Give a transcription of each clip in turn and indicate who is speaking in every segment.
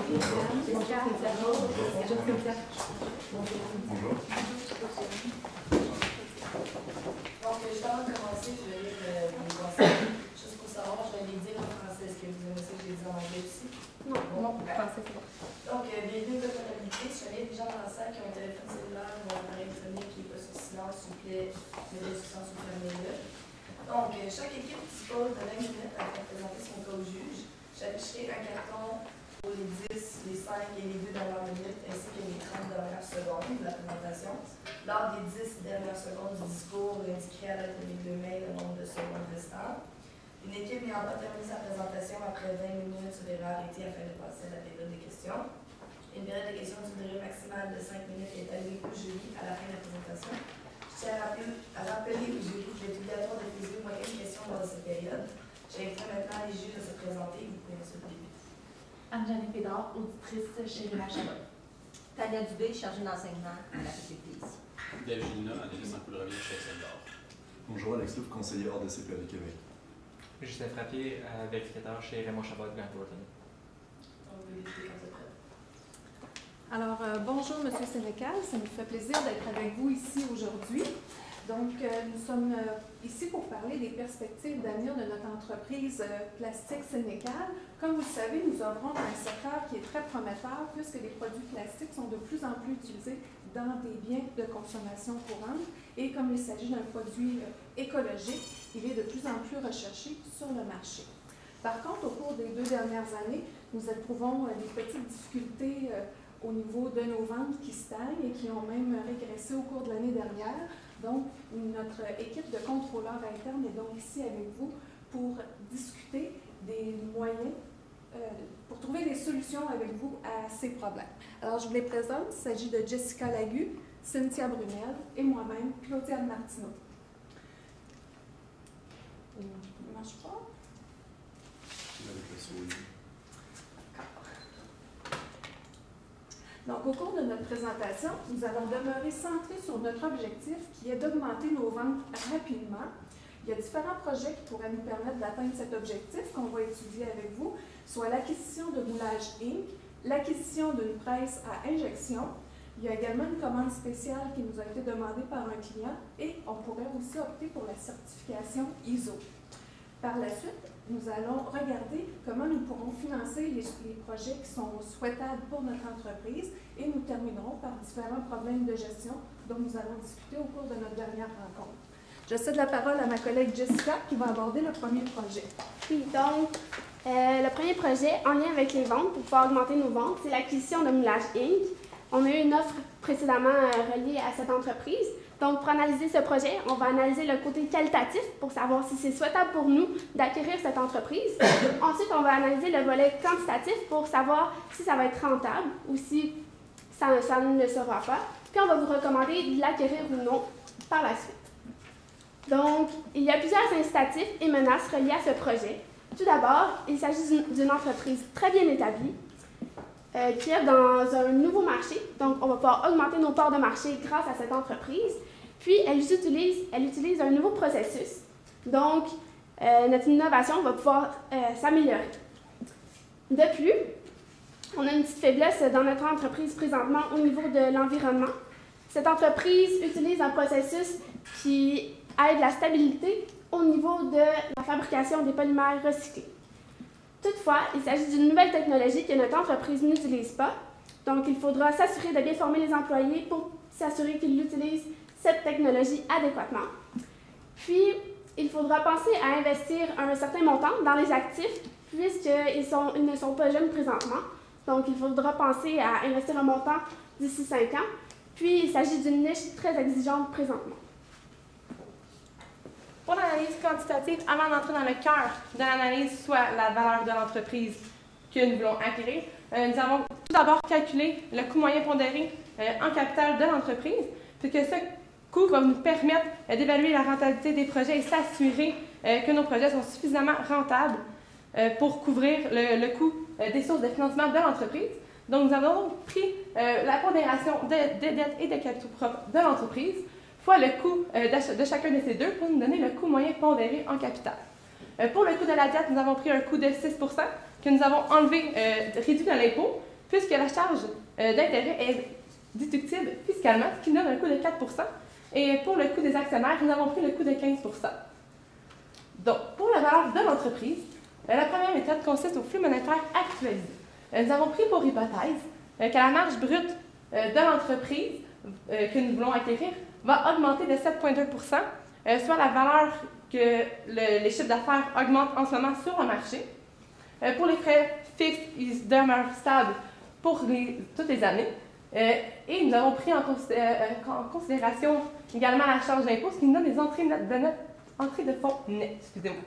Speaker 1: Donc, juste avant de commencer, je vais lire mes conseils. Juste pour savoir, je vais les dire en français. Est-ce que vous aimez ça que je les dise en anglais aussi?
Speaker 2: Non, français, c'est bon.
Speaker 1: Donc, bienvenue de comptabilité. Si jamais des gens dans la salle qui ont un téléphone cellulaire ou un appareil électronique qui n'est pas sur silence, s'il vous plaît, mettez sur silence ou fermez-le. Donc, chaque équipe dispose de 20 minutes afin de présenter son cas au juge. J'afficherai un carton pour les 10, les 5 et les 2 dernières minutes, ainsi que les 30 dernières secondes de la présentation. Lors des 10 dernières secondes du discours, vous indiquerez à l'aide de mes 2 mains le nombre de secondes restantes. Une équipe n'ayant pas terminé sa présentation après 20 minutes se verra arrêtée afin de passer à la période de questions. Une période de questions d'une durée maximale de 5 minutes est allouée au jury à la fin de la présentation. Je tiens à rappeler au jury qu'il est obligatoire de poser au moins une question dans cette période. J'inviterai maintenant les juges à se présenter. Vous pouvez se débuter.
Speaker 3: Anne-Jeanne Pédard, auditrice chez Raymond Chabot.
Speaker 4: Tania Dubé, chargée d'enseignement à la faculté ici.
Speaker 5: Dave Gilna, analyste en couleur chez Excel-D'Or.
Speaker 6: Bonjour, Alex Louf, conseiller hors DCP à Québec.
Speaker 7: Justin Frappier, vérificateur chez Raymond Chabot de Grant Thornton.
Speaker 2: Alors, bonjour, M. Sénécal. Ça nous fait plaisir d'être avec vous ici aujourd'hui. Donc, nous sommes ici pour parler des perspectives d'avenir de notre entreprise Plastique Sénécal. Comme vous le savez, nous œuvrons dans un secteur qui est très prometteur puisque les produits plastiques sont de plus en plus utilisés dans des biens de consommation courante. Et comme il s'agit d'un produit écologique, il est de plus en plus recherché sur le marché. Par contre, au cours des 2 dernières années, nous éprouvons des petites difficultés au niveau de nos ventes qui stagnent et qui ont même régressé au cours de l'année dernière. Donc, notre équipe de contrôleurs internes est donc ici avec vous pour discuter des moyens, pour trouver des solutions avec vous à ces problèmes. Alors, je vous les présente. Il s'agit de Jessica Lagu, Cynthia Brunel et moi-même, Claudia Martineau. Ça ne marche pas?
Speaker 6: Avec le souris.
Speaker 2: Donc, au cours de notre présentation, nous allons demeurer centrés sur notre objectif qui est d'augmenter nos ventes rapidement. Il y a différents projets qui pourraient nous permettre d'atteindre cet objectif qu'on va étudier avec vous, soit l'acquisition de Moulage Inc., l'acquisition d'une presse à injection. Il y a également une commande spéciale qui nous a été demandée par un client et on pourrait aussi opter pour la certification ISO. Par la suite, nous allons regarder comment nous pourrons financer les projets qui sont souhaitables pour notre entreprise et nous terminerons par différents problèmes de gestion dont nous allons discuter au cours de notre dernière rencontre. Je cède la parole à ma collègue Jessica qui va aborder le premier projet.
Speaker 8: Oui, donc, le premier projet en lien avec les ventes, pour pouvoir augmenter nos ventes, c'est l'acquisition de Moulage Inc. On a eu une offre précédemment reliée à cette entreprise. Donc, pour analyser ce projet, on va analyser le côté qualitatif pour savoir si c'est souhaitable pour nous d'acquérir cette entreprise. Ensuite, on va analyser le volet quantitatif pour savoir si ça va être rentable ou si ça ne le sera pas. Puis, on va vous recommander de l'acquérir ou non par la suite. Donc, il y a plusieurs incitatifs et menaces reliés à ce projet. Tout d'abord, il s'agit d'une entreprise très bien établie qui est dans un nouveau marché. Donc, on va pouvoir augmenter nos parts de marché grâce à cette entreprise. Puis, elle utilise un nouveau processus. Donc, notre innovation va pouvoir s'améliorer. De plus, on a une petite faiblesse dans notre entreprise présentement au niveau de l'environnement. Cette entreprise utilise un processus qui aide la stabilité au niveau de la fabrication des polymères recyclés. Toutefois, il s'agit d'une nouvelle technologie que notre entreprise n'utilise pas. Donc, il faudra s'assurer de bien former les employés pour s'assurer qu'ils utilisent cette technologie adéquatement. Puis, il faudra penser à investir un certain montant dans les actifs puisqu'ils ne sont pas jeunes présentement. Donc, il faudra penser à investir un montant d'ici 5 ans. Puis, il s'agit d'une niche très exigeante présentement.
Speaker 3: Pour l'analyse quantitative, avant d'entrer dans le cœur de l'analyse, soit la valeur de l'entreprise que nous voulons acquérir, nous avons tout d'abord calculé le coût moyen pondéré en capital de l'entreprise, puisque ce coût va nous permettre d'évaluer la rentabilité des projets et s'assurer que nos projets sont suffisamment rentables pour couvrir le coût des sources de financement de l'entreprise. Donc, nous avons pris la pondération des dettes et des capitaux propres de l'entreprise, fois le coût de chacun de ces deux pour nous donner le coût moyen pondéré en capital. Pour le coût de la dette, nous avons pris un coût de 6 que nous avons réduit de l'impôt. puisque la charge d'intérêt est déductible fiscalement, ce qui donne un coût de 4 %. Et pour le coût des actionnaires, nous avons pris le coût de 15 %. Donc, pour la valeur de l'entreprise, la première méthode consiste au flux monétaire actualisé. Nous avons pris pour hypothèse que la marge brute de l'entreprise que nous voulons acquérir va augmenter de 7,2 %, soit la valeur que les chiffres d'affaires augmentent en ce moment sur le marché. Pour les frais fixes, ils demeurent stables pour toutes les années. Et nous avons pris en considération également la charge d'impôt, ce qui nous donne des entrées de fonds nets. Excusez-moi.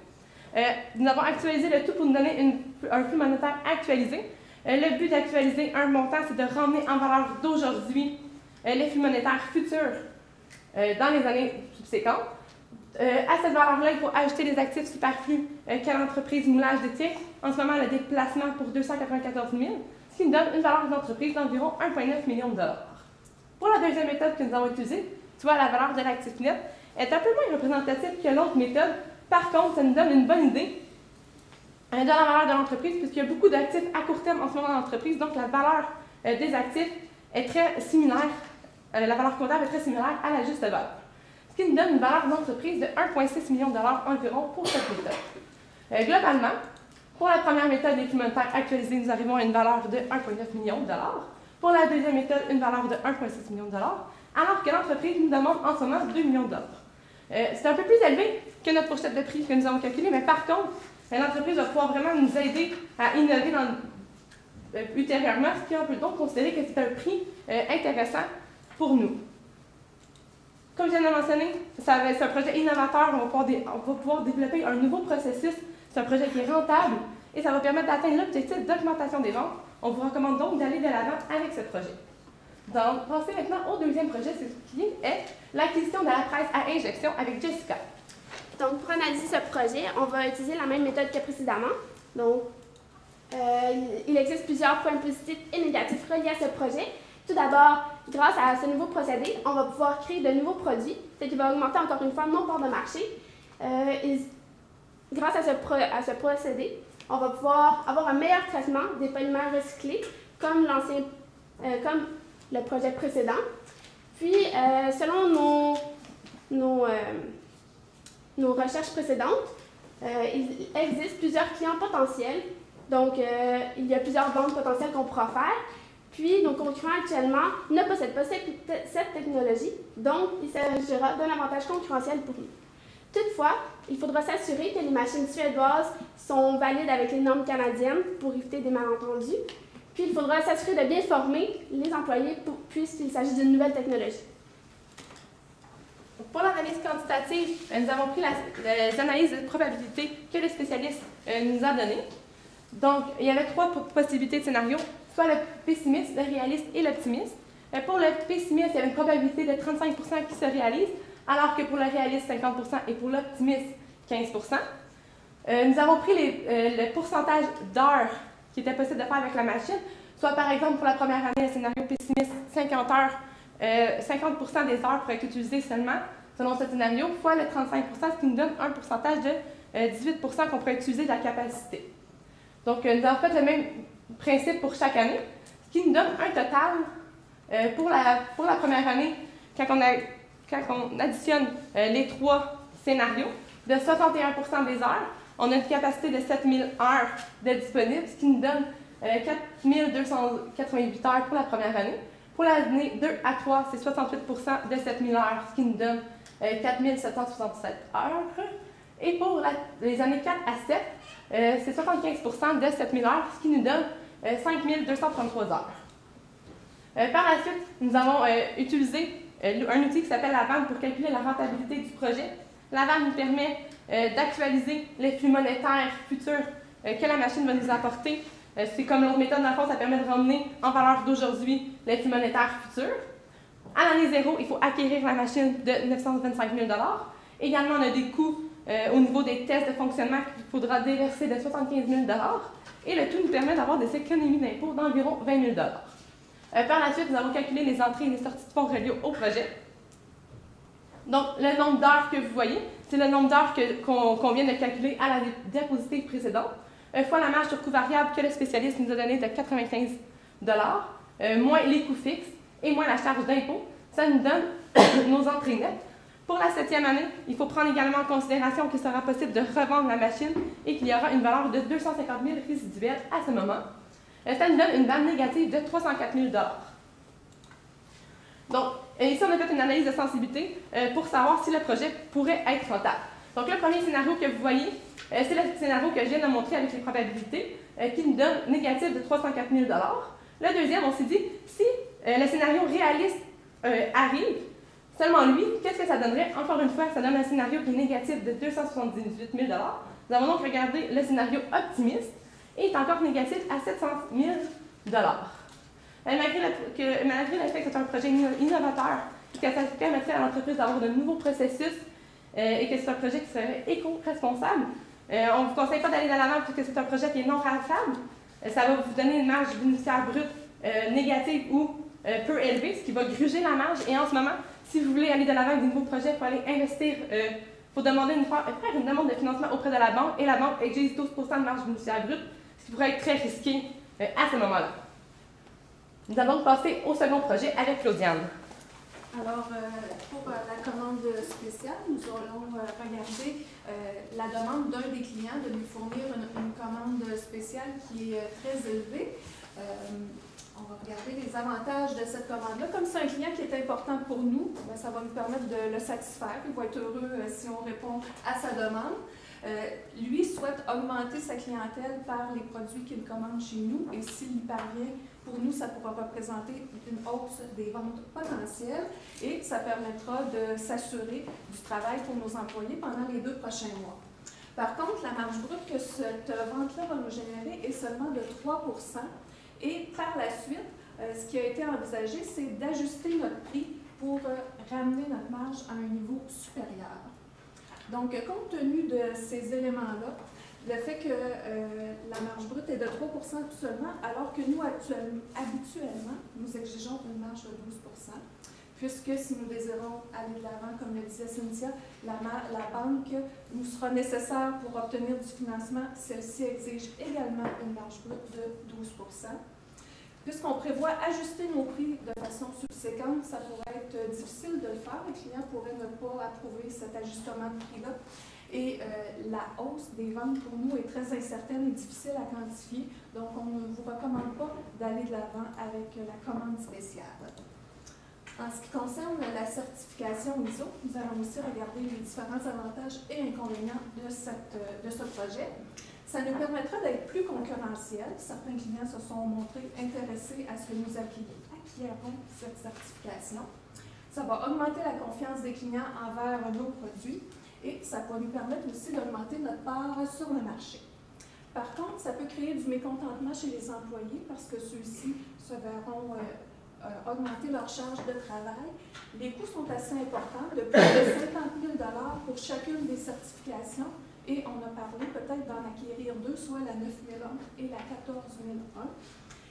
Speaker 3: Nous avons actualisé le tout pour nous donner un flux monétaire actualisé. Le but d'actualiser un montant, c'est de ramener en valeur d'aujourd'hui les flux monétaires futurs dans les années subséquentes. À cette valeur-là, il faut ajouter les actifs superflus que l'entreprise moulage détient. En ce moment, le déplacement pour 294 000, ce qui nous donne une valeur d'entreprise d'environ 1,9 million de $. Pour la deuxième méthode que nous avons utilisée, tu vois, la valeur de l'actif net est un peu moins représentative que l'autre méthode. Par contre, ça nous donne une bonne idée de la valeur de l'entreprise, puisqu'il y a beaucoup d'actifs à court terme en ce moment dans l'entreprise. Donc, la valeur des actifs est très similaire, la valeur comptable est très similaire à la juste valeur. Ce qui nous donne une valeur d'entreprise de 1,6 million de $ environ pour cette méthode. Globalement, pour la première méthode des flux monétaires actualisés, nous arrivons à une valeur de 1,9 million de $. Pour la deuxième méthode, une valeur de 1,6 million de $, alors que l'entreprise nous demande en ce moment 2 millions de $. C'est un peu plus élevé que notre fourchette de prix que nous avons calculée, mais par contre, l'entreprise va pouvoir vraiment nous aider à innover ultérieurement, ce qui on peut donc considérer que c'est un prix intéressant pour nous. Comme je viens de mentionner, c'est un projet innovateur. On va pouvoir développer un nouveau processus. C'est un projet qui est rentable et ça va permettre d'atteindre l'objectif d'augmentation des ventes. On vous recommande donc d'aller de l'avant avec ce projet. Donc, passez maintenant au deuxième projet, qui est l'acquisition de la presse à injection avec Jessica.
Speaker 8: Donc, pour analyser ce projet, on va utiliser la même méthode que précédemment. Donc, il existe plusieurs points positifs et négatifs reliés à ce projet. Tout d'abord, grâce à ce nouveau procédé, on va pouvoir créer de nouveaux produits, ce qui va augmenter encore une fois nos parts de marché. Grâce à ce procédé, on va pouvoir avoir un meilleur traitement des polymères recyclés, comme le projet précédent. Puis, selon nos recherches précédentes, il existe plusieurs clients potentiels. Donc, il y a plusieurs ventes potentielles qu'on pourra faire. Puis, nos concurrents actuellement ne possèdent pas cette technologie, donc il s'agira d'un avantage concurrentiel pour nous. Toutefois, il faudra s'assurer que les machines suédoises sont valides avec les normes canadiennes pour éviter des malentendus. Puis, il faudra s'assurer de bien former les employés puisqu'il s'agit d'une nouvelle technologie.
Speaker 3: Pour l'analyse quantitative, nous avons pris les analyses de probabilité que le spécialiste nous a données. Donc, il y avait 3 possibilités de scénario, soit le pessimiste, le réaliste et l'optimiste. Pour le pessimiste, il y avait une probabilité de 35 % qui se réalise, alors que pour le réaliste, 50 % et pour l'optimiste, 15 %. Nous avons pris le pourcentage d'heures qui était possible de faire avec la machine, soit par exemple pour la première année, le scénario pessimiste, 50 heures, 50 % des heures pourraient être utilisées seulement, selon ce scénario, fois le 35 %, ce qui nous donne un pourcentage de 18 % qu'on pourrait utiliser de la capacité. Donc, nous avons fait le même principe pour chaque année, ce qui nous donne un total pour la première année, quand on additionne les 3 scénarios, de 61 % des heures. On a une capacité de 7000 heures de disponibles, ce qui nous donne 4288 heures pour la première année. Pour l'année 2 à 3, c'est 68 % de 7000 heures, ce qui nous donne 4767 heures. Et pour les années 4 à 7, c'est 75 % de 7000 heures, ce qui nous donne 5233 heures. Par la suite, nous avons utilisé un outil qui s'appelle la vanne pour calculer la rentabilité du projet. La vanne nous permet d'actualiser les flux monétaires futurs que la machine va nous apporter. C'est comme l'autre méthode, dans le fond, ça permet de ramener en valeur d'aujourd'hui les flux monétaires futurs. À l'année 0, il faut acquérir la machine de 925 000 $. Également, on a des coûts au niveau des tests de fonctionnement qu'il faudra déverser de 75 000 $. Et le tout nous permet d'avoir des économies d'impôts d'environ 20 000 $. Par la suite, nous avons calculé les entrées et les sorties de fonds reliés au projet. Donc, le nombre d'heures que vous voyez, c'est le nombre d'heures qu'on vient de calculer à la diapositive précédente, fois la marge sur coût variable que le spécialiste nous a donnée de 95 moins les coûts fixes et moins la charge d'impôt. Ça nous donne nos entrées nettes. Pour la 7e année, il faut prendre également en considération qu'il sera possible de revendre la machine et qu'il y aura une valeur de 250 000 résiduelle à ce moment. Ça nous donne une valeur négative de 304 000 $. Donc, ici, on a fait une analyse de sensibilité pour savoir si le projet pourrait être rentable. Donc, le premier scénario que vous voyez, c'est le scénario que je viens de montrer avec les probabilités qui nous donne négatif de 304 000 $. Le deuxième, on s'est dit, si le scénario réaliste arrive, seulement lui, qu'est-ce que ça donnerait? Encore une fois, ça donne un scénario qui est négatif de 278 000 $. Nous avons donc regardé le scénario optimiste et est encore négatif à 700 000 $. Malgré le fait que c'est un projet innovateur et que ça permettrait à l'entreprise d'avoir de nouveaux processus et que c'est un projet qui serait éco-responsable, on ne vous conseille pas d'aller de l'avant puisque c'est un projet qui est non rentable. Ça va vous donner une marge bénéficiaire brute négative ou peu élevée, ce qui va gruger la marge. Et en ce moment, si vous voulez aller de l'avant avec de nouveaux projets, il faut aller investir, il faut demander faire une demande de financement auprès de la banque et la banque exige 12 % de marge bénéficiaire brute, ce qui pourrait être très risqué à ce moment-là. Nous allons passer au second projet avec Claudiane.
Speaker 2: Alors, pour la commande spéciale, nous allons regarder la demande d'un des clients de nous fournir une commande spéciale qui est très élevée. On va regarder les avantages de cette commande-là. Comme c'est un client qui est important pour nous, bien, ça va nous permettre de le satisfaire. Il va être heureux si on répond à sa demande. Lui souhaite augmenter sa clientèle par les produits qu'il commande chez nous et s'il y parvient, pour nous, ça pourra représenter une hausse des ventes potentielles et ça permettra de s'assurer du travail pour nos employés pendant les 2 prochains mois. Par contre, la marge brute que cette vente-là va nous générer est seulement de 3 %. Et par la suite, ce qui a été envisagé, c'est d'ajuster notre prix pour ramener notre marge à un niveau supérieur. Donc, compte tenu de ces éléments-là, le fait que la marge brute est de 3 % seulement, alors que nous, habituellement, nous exigeons une marge de 12 %, puisque si nous désirons aller de l'avant, comme le disait Cynthia, la banque nous sera nécessaire pour obtenir du financement. Celle-ci exige également une marge brute de 12 %. Puisqu'on prévoit ajuster nos prix de façon subséquente, ça pourrait être difficile de le faire. Les clients pourraient ne pas approuver cet ajustement de prix-là. Et la hausse des ventes pour nous est très incertaine et difficile à quantifier. Donc, on ne vous recommande pas d'aller de l'avant avec la commande spéciale. En ce qui concerne la certification ISO, nous allons aussi regarder les différents avantages et inconvénients de ce projet. Ça nous permettra d'être plus concurrentiels. Certains clients se sont montrés intéressés à ce que nous acquérons cette certification. Ça va augmenter la confiance des clients envers nos produits et ça va nous permettre aussi d'augmenter notre part sur le marché. Par contre, ça peut créer du mécontentement chez les employés parce que ceux-ci se verront augmenter leur charge de travail. Les coûts sont assez importants, de plus de 50 000 $ pour chacune des certifications. Et on a parlé peut-être d'en acquérir 2, soit la 9001 et la 14001.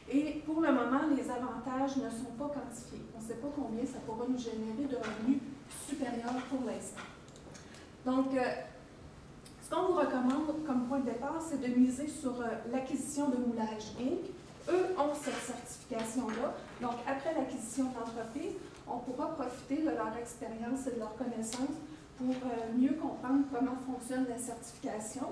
Speaker 2: Et pour le moment, les avantages ne sont pas quantifiés. On ne sait pas combien ça pourra nous générer de revenus supérieurs pour l'instant. Donc, ce qu'on vous recommande comme point de départ, c'est de miser sur l'acquisition de Moulage Inc. Eux ont cette certification-là. Donc, après l'acquisition d'entreprise, on pourra profiter de leur expérience et de leur connaissance pour mieux comprendre comment fonctionne la certification.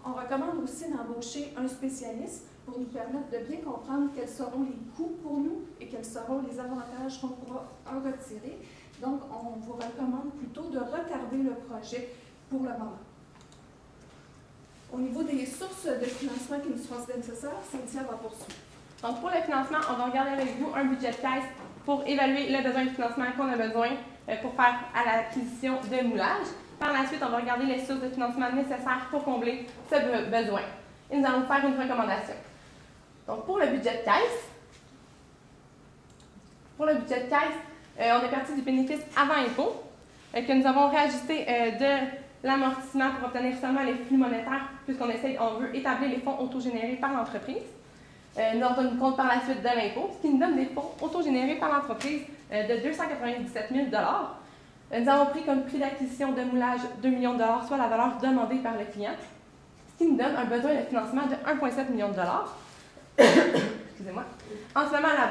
Speaker 2: On recommande aussi d'embaucher un spécialiste pour nous permettre de bien comprendre quels seront les coûts pour nous et quels seront les avantages qu'on pourra en retirer. Donc, on vous recommande plutôt de retarder le projet pour le moment. Au niveau des sources de financement qui nous seront nécessaires, Cynthia va poursuivre.
Speaker 3: Donc, pour le financement, on va regarder avec vous un budget de caisse pour évaluer le besoin de financement qu'on a besoin pour faire à l'acquisition de moulage. Par la suite, on va regarder les sources de financement nécessaires pour combler ce besoin. Et nous allons faire une recommandation. Donc, pour le budget de caisse, on est parti du bénéfice avant impôt, que nous avons réajusté de l'amortissement pour obtenir seulement les flux monétaires, puisqu'on veut établir les fonds autogénérés par l'entreprise. Nous en tenons compte par la suite de l'impôt, ce qui nous donne des fonds autogénérés par l'entreprise de 297 000 $. Nous avons pris comme prix d'acquisition de moulage 2 millions $, soit la valeur demandée par le client, ce qui nous donne un besoin de financement de 1,7 million $. excusez-moi. En ce moment, la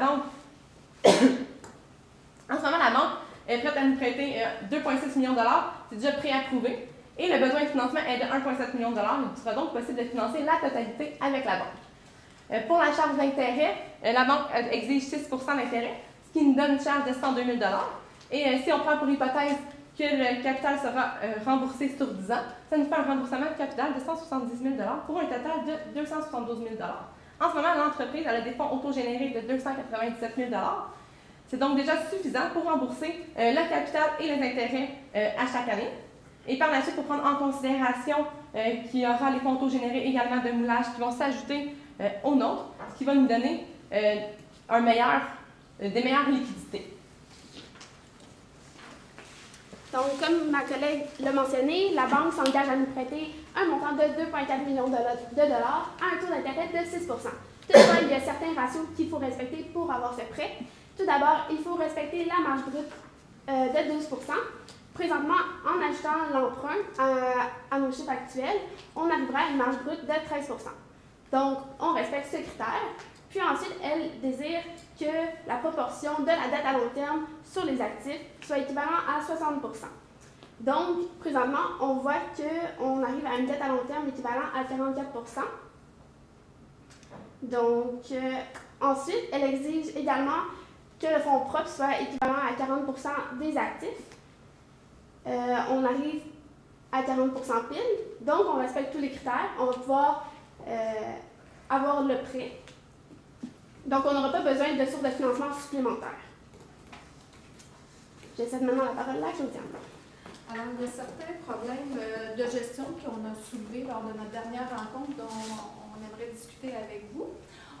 Speaker 3: banque est prête à nous prêter 2,6 millions de dollars. C'est déjà préapprouvé. Et le besoin de financement est de 1,7 million de dollars. Il sera donc possible de financer la totalité avec la banque. Pour la charge d'intérêt, la banque exige 6 d'intérêt, ce qui nous donne une charge de 102 000 $. Et si on prend pour hypothèse que le capital sera remboursé sur 10 ans, ça nous fait un remboursement de capital de 170 000 $ pour un total de 272 000 $. En ce moment, l'entreprise a des fonds autogénérés de 297 000 $. C'est donc déjà suffisant pour rembourser le capital et les intérêts à chaque année. Et par la suite, il faut prendre en considération qu'il y aura les fonds autogénérés également de moulage qui vont s'ajouter aux nôtres, ce qui va nous donner des meilleures liquidités.
Speaker 8: Donc, comme ma collègue l'a mentionné, la banque s'engage à nous prêter un montant de 2,4 millions de dollars à un taux d'intérêt de 6 Toutefois, il y a certains ratios qu'il faut respecter pour avoir ce prêt. Tout d'abord, il faut respecter la marge brute de 12 Présentement, en ajoutant l'emprunt à nos chiffres actuels, on arrivera à une marge brute de 13 Donc, on respecte ce critère. Puis ensuite, elle désire que la proportion de la dette à long terme sur les actifs soit équivalent à 60 Donc, présentement, on voit qu'on arrive à une dette à long terme équivalent à 44 Donc, ensuite, elle exige également que le fonds propre soit équivalent à 40 des actifs. On arrive à 40 pile, donc on respecte tous les critères. On va pouvoir avoir le prêt. Donc, on n'aura pas besoin de sources de financement supplémentaires. J'essaie maintenant la parole à Claudiane.
Speaker 2: Alors, il y a certains problèmes de gestion qu'on a soulevés lors de notre dernière rencontre dont on aimerait discuter avec vous.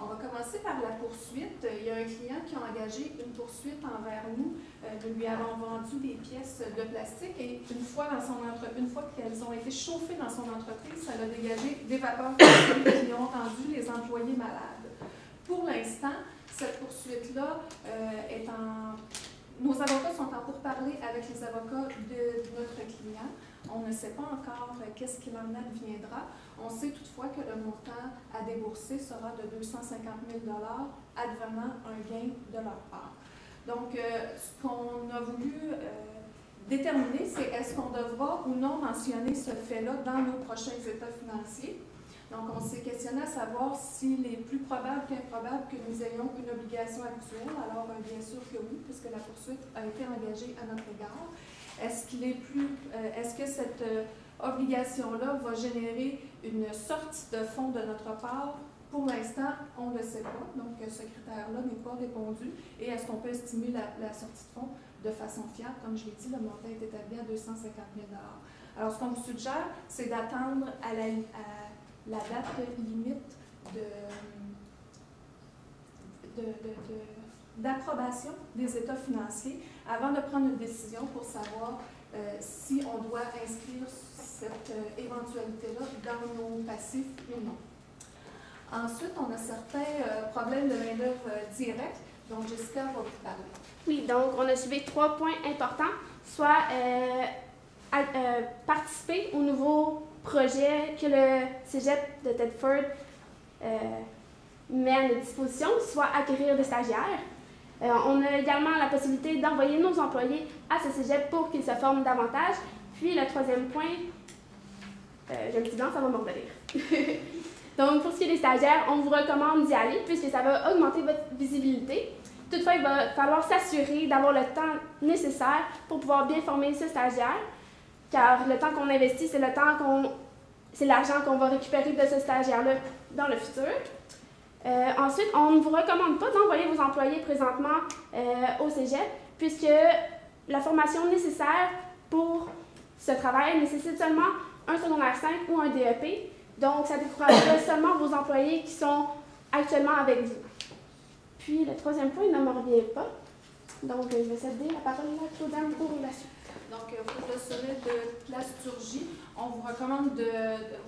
Speaker 2: On va commencer par la poursuite. Il y a un client qui a engagé une poursuite envers nous. Nous lui avons vendu des pièces de plastique et une fois qu'elles ont été chauffées dans son entreprise, ça a dégagé des vapeurs qui ont rendu les employés malades. Pour l'instant, cette poursuite-là est en... Nos avocats sont en pourparlers avec les avocats de notre client. On ne sait pas encore qu'est-ce qu'il en adviendra. On sait toutefois que le montant à débourser sera de 250 000 $ advenant un gain de leur part. Donc, ce qu'on a voulu déterminer, c'est est-ce qu'on devra ou non mentionner ce fait-là dans nos prochains états financiers. Donc, on s'est questionné à savoir s'il est plus probable qu'improbable que nous ayons une obligation actuelle. Alors, bien sûr que oui, puisque la poursuite a été engagée à notre égard. Est-ce que cette obligation-là va générer une sortie de fonds de notre part? Pour l'instant, on ne le sait pas. Donc, ce critère-là n'est pas répondu. Et est-ce qu'on peut estimer la sortie de fonds de façon fiable? Comme je l'ai dit, le montant est établi à 250 000 $. Alors, ce qu'on vous suggère, c'est d'attendre à la date limite d'approbation des états financiers avant de prendre une décision pour savoir si on doit inscrire cette éventualité-là dans nos passifs ou non. Ensuite, on a certains problèmes de main-d'œuvre directe, donc Jessica va vous parler.
Speaker 8: Oui, donc on a suivi 3 points importants, soit participer au nouveau projet que le Cégep de Thetford met à notre disposition, soit acquérir des stagiaires. On a également la possibilité d'envoyer nos employés à ce Cégep pour qu'ils se forment davantage. Puis le troisième point, j'ai un petit blanc, ça va me revenir. Donc pour ce qui est des stagiaires, on vous recommande d'y aller puisque ça va augmenter votre visibilité. Toutefois, il va falloir s'assurer d'avoir le temps nécessaire pour pouvoir bien former ce stagiaire, car le temps qu'on investit, c'est l'argent qu'on va récupérer de ce stagiaire-là dans le futur. Ensuite, on ne vous recommande pas d'envoyer vos employés présentement au cégep, puisque la formation nécessaire pour ce travail nécessite seulement un secondaire 5 ou un DEP. Donc, ça découragera seulement vos employés qui sont actuellement avec vous. Puis, le troisième point, il ne me revient pas. Donc, je vais céder la parole à Claudiane pour la suite.
Speaker 2: Donc, pour le sommet de plasturgie, on vous recommande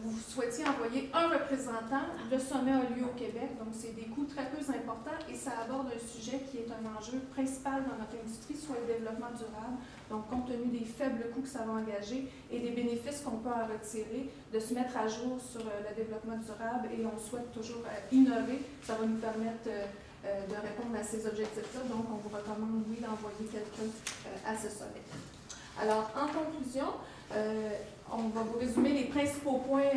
Speaker 2: vous souhaitiez envoyer un représentant. Le sommet a lieu au Québec, donc c'est des coûts très peu importants et ça aborde un sujet qui est un enjeu principal dans notre industrie, soit le développement durable. Donc, compte tenu des faibles coûts que ça va engager et des bénéfices qu'on peut en retirer, de se mettre à jour sur le développement durable et on souhaite toujours innover, ça va nous permettre de répondre à ces objectifs-là. Donc, on vous recommande, oui, d'envoyer quelqu'un à ce sommet. Alors, en conclusion, on va vous résumer les principaux points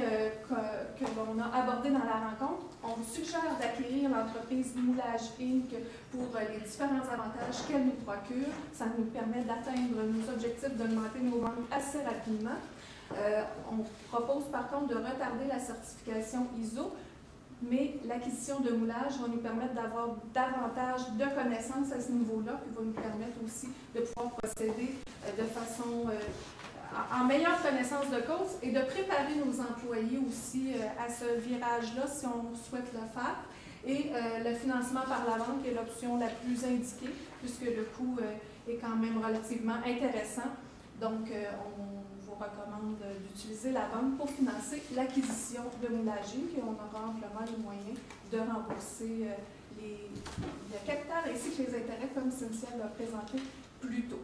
Speaker 2: que l'on a abordés dans la rencontre. On vous suggère d'acquérir l'entreprise Moulage Inc. pour les différents avantages qu'elle nous procure. Ça nous permet d'atteindre nos objectifs, d'augmenter nos ventes assez rapidement. On propose par contre de retarder la certification ISO, mais l'acquisition de moulage va nous permettre d'avoir davantage de connaissances à ce niveau-là, puis va nous permettre aussi de pouvoir procéder de façon en meilleure connaissance de cause et de préparer nos employés aussi à ce virage-là si on souhaite le faire. Et le financement par la vente est l'option la plus indiquée puisque le coût est quand même relativement intéressant. Donc, on vous recommande d'utiliser la vente pour financer l'acquisition de moulage et on aura amplement les moyens de rembourser le capital ainsi que les intérêts comme Cynthia l'a présenté plus tôt.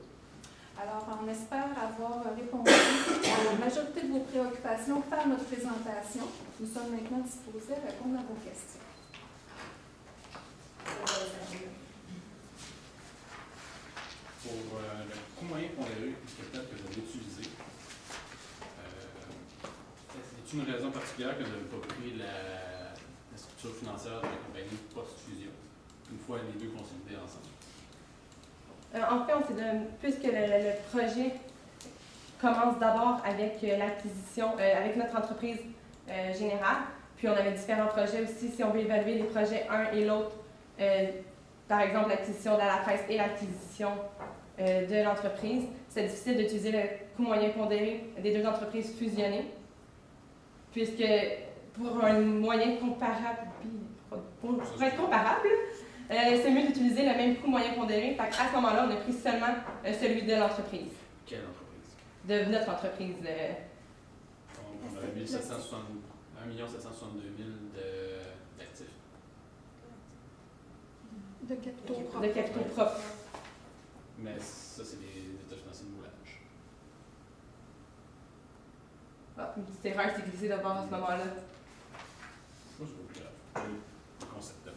Speaker 2: Alors, on espère avoir répondu à la majorité de vos préoccupations par notre présentation. Nous sommes maintenant disposés à répondre à vos questions.
Speaker 5: Pour le coût moyen pondéré du capital que vous avez utilisé, est-ce une raison particulière que vous n'avez pas pris la structure financière de la compagnie post-fusion, une fois les deux consolidés ensemble?
Speaker 3: En fait, on s'est donné, puisque le projet commence d'abord avec l'acquisition, avec notre entreprise générale, puis on avait différents projets aussi, si on veut évaluer les projets un et l'autre, par exemple l'acquisition de la presse et l'acquisition de l'entreprise, c'est difficile d'utiliser le coût moyen pondéré des deux entreprises fusionnées, puisque pour un moyen comparable, pour être comparable, c'est mieux d'utiliser le même coût moyen pondéré. Fait à ce moment-là, on a pris seulement celui de l'entreprise.
Speaker 5: Quelle entreprise?
Speaker 3: De notre entreprise.
Speaker 5: Donc, on avait 1 762 000 d'actifs.
Speaker 2: De capitaux propres.
Speaker 3: De capitaux propres.
Speaker 5: Mais ça, c'est des états financiers de moulage.
Speaker 3: Ah, une petite erreur qui s'est glissée d'abord à ce moment-là.
Speaker 5: Moi, je veux plus grave. Le concept de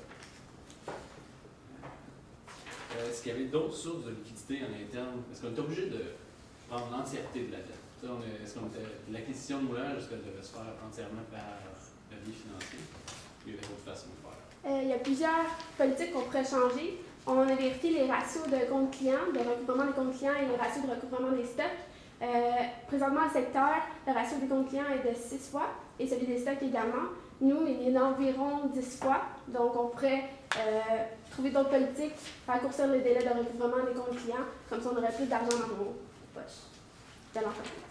Speaker 5: est-ce qu'il y avait d'autres sources de liquidité en interne? Est-ce qu'on était obligé de prendre l'entièreté de la dette? Est-ce qu'on était l'acquisition de moulage, est-ce qu'elle devait se faire entièrement par le biais financier? Il y avait d'autres façons de faire.
Speaker 8: Il y a plusieurs politiques qu'on pourrait changer. On a vérifié les ratios de comptes clients, de recouvrement des comptes clients et les ratios de recouvrement des stocks. Présentement, le secteur, le ratio des comptes clients est de 6 fois et celui des stocks également. Nous, il est d'environ 10 fois. Donc, on pourrait trouver d'autres politiques, raccourcir les délais de recouvrement des comptes clients, comme ça on aurait plus d'argent dans nos poches de l'entreprise.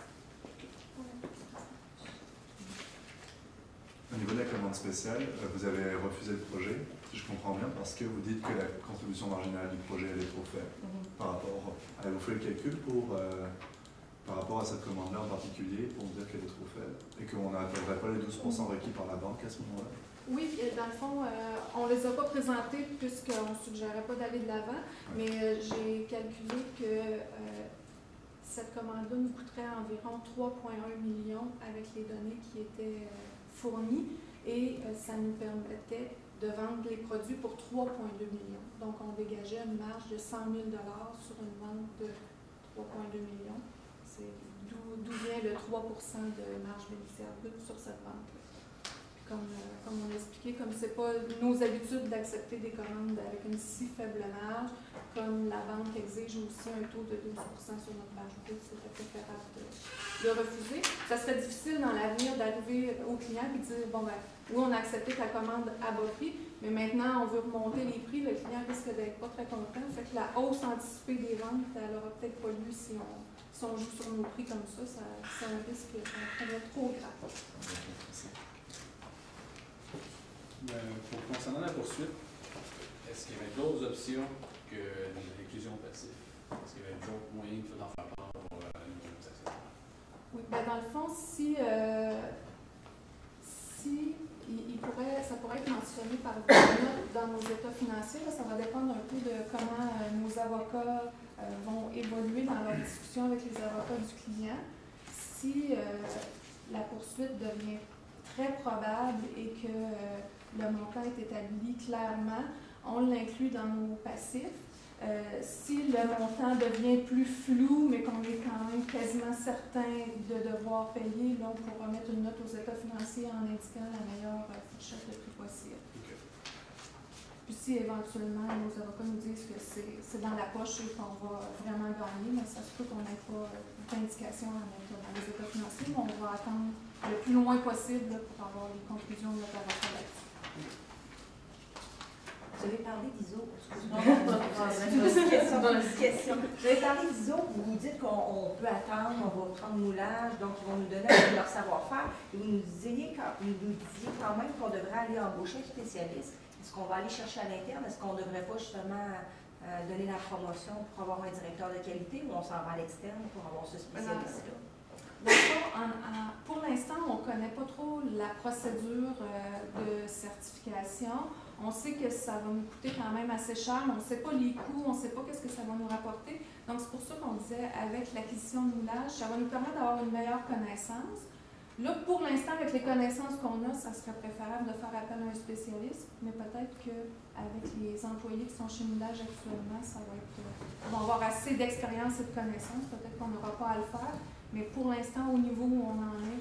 Speaker 6: Au niveau de la commande spéciale, vous avez refusé le projet, si je comprends bien, parce que vous dites que la contribution marginale du projet elle est trop faible. Par rapport, avez-vous fait le calcul par rapport à cette commande-là en particulier, pour vous dire qu'elle est trop faible et qu'on n'atteindrait pas les 12% requis par la banque à ce moment-là?
Speaker 2: Oui, dans le fond, on ne les a pas présentés puisqu'on ne suggérait pas d'aller de l'avant, mais j'ai calculé que cette commande-là nous coûterait environ 3,1 millions avec les données qui étaient fournies et ça nous permettait de vendre les produits pour 3,2 millions. Donc, on dégageait une marge de 100 000 $ sur une vente de 3,2 millions. C'est d'où vient le 3% de marge bénéficiaire brute sur cette vente-là. Comme on l'a expliqué, comme ce n'est pas nos habitudes d'accepter des commandes avec une si faible marge, comme la banque exige aussi un taux de 12% sur notre marge brute, c'était préférable de refuser. Ça serait difficile dans l'avenir d'arriver au client et de dire, bon ben, oui, on a accepté ta commande à bas prix, mais maintenant on veut remonter les prix, le client risque d'être pas très content. Fait que la hausse anticipée des ventes, elle n'aura peut-être pas lieu si on joue sur nos prix comme ça, c'est un risque qu'on est trop grave.
Speaker 5: Concernant la poursuite, est-ce qu'il y avait d'autres options que l'inclusion passive? Est-ce qu'il y avait d'autres moyens d'en faire part pour
Speaker 2: Oui, ben dans le fond, ça pourrait être mentionné par note dans nos états financiers. Là, ça va dépendre un peu de comment nos avocats vont évoluer dans leur discussion avec les avocats du client. Si la poursuite devient très probable et que le montant est établi clairement, on l'inclut dans nos passifs. Si le montant devient plus flou, mais qu'on est quand même quasiment certain de devoir payer, là, on pourra mettre une note aux états financiers en indiquant la meilleure fourchette de prix possible.
Speaker 5: Okay.
Speaker 2: Puis si éventuellement nos avocats nous disent que c'est dans la poche et qu'on va vraiment gagner, mais ça se peut qu'on n'ait pas d'indication à mettre dans les états financiers, mais on va attendre le plus loin possible là, pour avoir les conclusions de notre avocat là-dessus.
Speaker 4: Vous avez parlé d'ISO. Excusez-moi, une question. Vous avez parlé d'ISO, vous dites qu'on peut attendre, on va prendre moulage, donc ils vont nous donner leur savoir-faire. Et vous nous disiez quand même qu'on devrait aller embaucher un spécialiste. Est-ce qu'on va aller chercher à l'interne? Est-ce qu'on ne devrait pas justement donner la promotion pour avoir un directeur de qualité ou on s'en va à l'externe pour avoir ce spécialiste-là?
Speaker 2: Pour l'instant, on ne connaît pas trop la procédure de certification. On sait que ça va nous coûter quand même assez cher, mais on ne sait pas les coûts, on ne sait pas qu'est-ce que ça va nous rapporter. Donc, c'est pour ça qu'on disait, avec l'acquisition de moulage, ça va nous permettre d'avoir une meilleure connaissance. Là, pour l'instant, avec les connaissances qu'on a, ça serait préférable de faire appel à un spécialiste, mais peut-être qu'avec les employés qui sont chez Moulage actuellement, ça va être, ils vont avoir assez d'expérience et de connaissances, peut-être qu'on n'aura pas à le faire, mais pour l'instant, au niveau où on en est,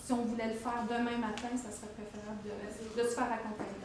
Speaker 2: si on voulait le faire demain matin, ça serait préférable de se faire accompagner.